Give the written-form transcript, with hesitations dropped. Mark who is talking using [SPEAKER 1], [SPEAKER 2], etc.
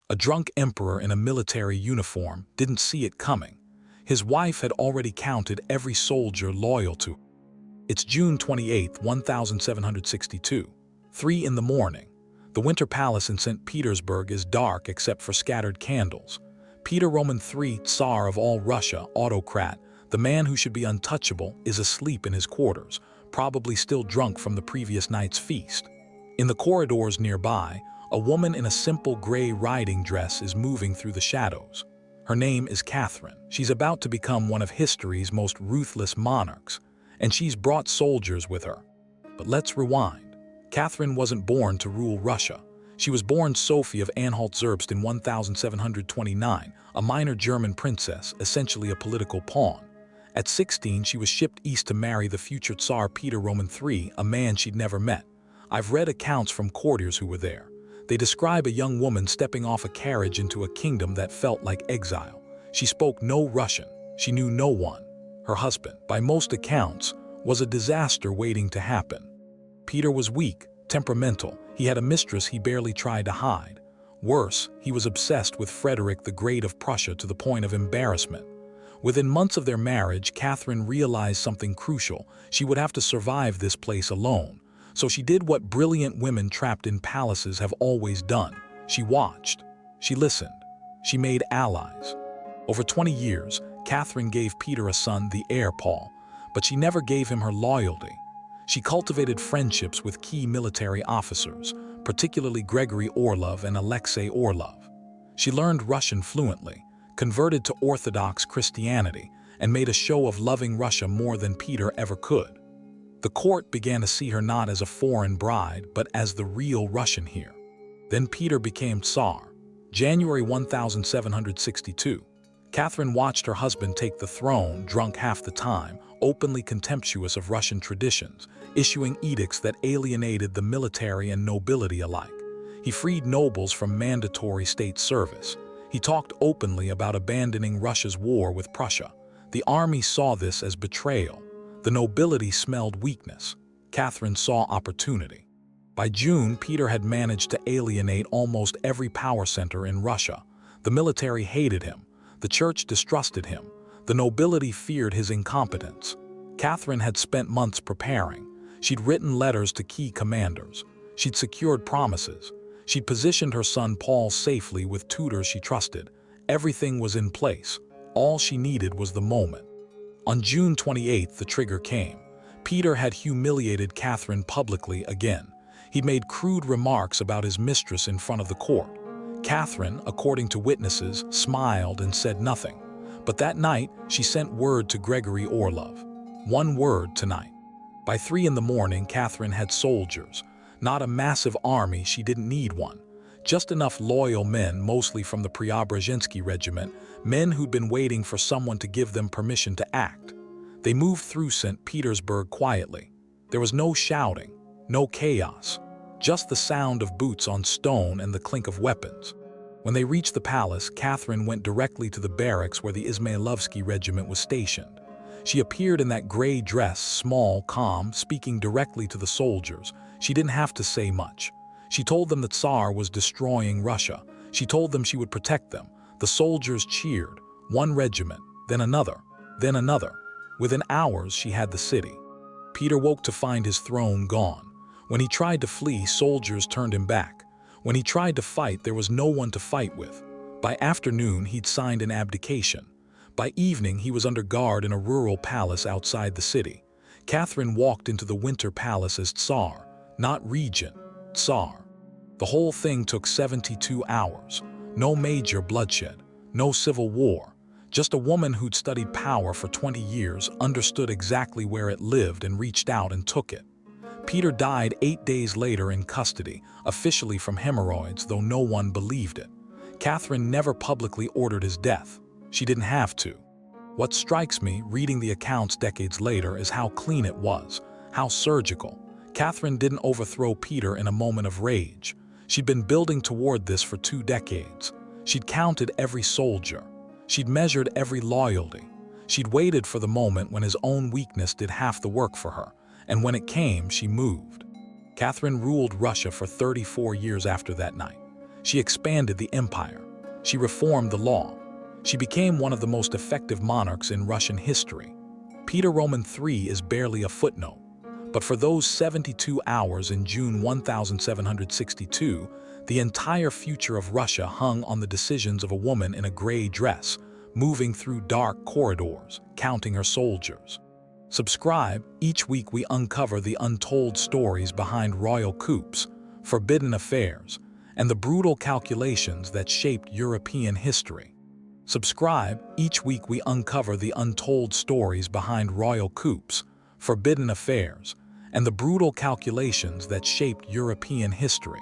[SPEAKER 1] A drunk emperor in a military uniform didn't see it coming. His wife had already counted every soldier loyal to her. It's June 28, 1762, 3 in the morning. The Winter Palace in St. Petersburg is dark except for scattered candles. Peter III, Tsar of all Russia, autocrat, the man who should be untouchable, is asleep in his quarters, probably still drunk from the previous night's feast. In the corridors nearby, a woman in a simple gray riding dress is moving through the shadows. Her name is Catherine. She's about to become one of history's most ruthless monarchs, and she's brought soldiers with her. But let's rewind. Catherine wasn't born to rule Russia. She was born Sophie of Anhalt-Zerbst in 1729, a minor German princess, essentially a political pawn. At 16, she was shipped east to marry the future Tsar Peter III, a man she'd never met. I've read accounts from courtiers who were there. They describe a young woman stepping off a carriage into a kingdom that felt like exile. She spoke no Russian. She knew no one. Her husband, by most accounts, was a disaster waiting to happen. Peter was weak, temperamental. He had a mistress he barely tried to hide. Worse, he was obsessed with Frederick the Great of Prussia to the point of embarrassment. Within months of their marriage, Catherine realized something crucial. She would have to survive this place alone. So she did what brilliant women trapped in palaces have always done. She watched. She listened. She made allies. Over 20 years, Catherine gave Peter a son, the heir Paul, but she never gave him her loyalty. She cultivated friendships with key military officers, particularly Gregory Orlov and Alexei Orlov. She learned Russian fluently, converted to Orthodox Christianity, and made a show of loving Russia more than Peter ever could. The court began to see her not as a foreign bride, but as the real Russian here. Then Peter became Tsar. January 1762. Catherine watched her husband take the throne, drunk half the time, openly contemptuous of Russian traditions, issuing edicts that alienated the military and nobility alike. He freed nobles from mandatory state service. He talked openly about abandoning Russia's war with Prussia. The army saw this as betrayal. The nobility smelled weakness. Catherine saw opportunity. By June, Peter had managed to alienate almost every power center in Russia. The military hated him. The church distrusted him. The nobility feared his incompetence. Catherine had spent months preparing. She'd written letters to key commanders. She'd secured promises. She'd positioned her son Paul safely with tutors she trusted. Everything was in place. All she needed was the moment. On June 28, the trigger came. Peter had humiliated Catherine publicly again. He'd made crude remarks about his mistress in front of the court. Catherine, according to witnesses, smiled and said nothing. But that night, she sent word to Gregory Orlov. One word tonight. By 3 in the morning, Catherine had soldiers. Not a massive army, she didn't need one. Just enough loyal men, mostly from the Preobrazhensky regiment, men who'd been waiting for someone to give them permission to act. They moved through St. Petersburg quietly. There was no shouting, no chaos, just the sound of boots on stone and the clink of weapons. When they reached the palace, Catherine went directly to the barracks where the Izmailovsky regiment was stationed. She appeared in that gray dress, small, calm, speaking directly to the soldiers. She didn't have to say much. She told them the Tsar was destroying Russia. She told them she would protect them. The soldiers cheered. One regiment, then another, then another. Within hours, she had the city. Peter woke to find his throne gone. When he tried to flee, soldiers turned him back. When he tried to fight, there was no one to fight with. By afternoon, he'd signed an abdication. By evening, he was under guard in a rural palace outside the city. Catherine walked into the Winter Palace as Tsar, not regent, Tsar. The whole thing took 72 hours. No major bloodshed, no civil war. Just a woman who'd studied power for 20 years, understood exactly where it lived and reached out and took it. Peter died 8 days later in custody, officially from hemorrhoids, though no one believed it. Catherine never publicly ordered his death. She didn't have to. What strikes me, reading the accounts decades later, is how clean it was, how surgical. Catherine didn't overthrow Peter in a moment of rage. She'd been building toward this for 2 decades. She'd counted every soldier. She'd measured every loyalty. She'd waited for the moment when his own weakness did half the work for her, and when it came, she moved. Catherine ruled Russia for 34 years after that night. She expanded the empire. She reformed the law. She became one of the most effective monarchs in Russian history. Peter III is barely a footnote. But for those 72 hours in June 1762, the entire future of Russia hung on the decisions of a woman in a gray dress, moving through dark corridors, counting her soldiers. Subscribe. Each week we uncover the untold stories behind royal coups, forbidden affairs, and the brutal calculations that shaped European history. Subscribe. Each week we uncover the untold stories behind royal coups, forbidden affairs, and the brutal calculations that shaped European history.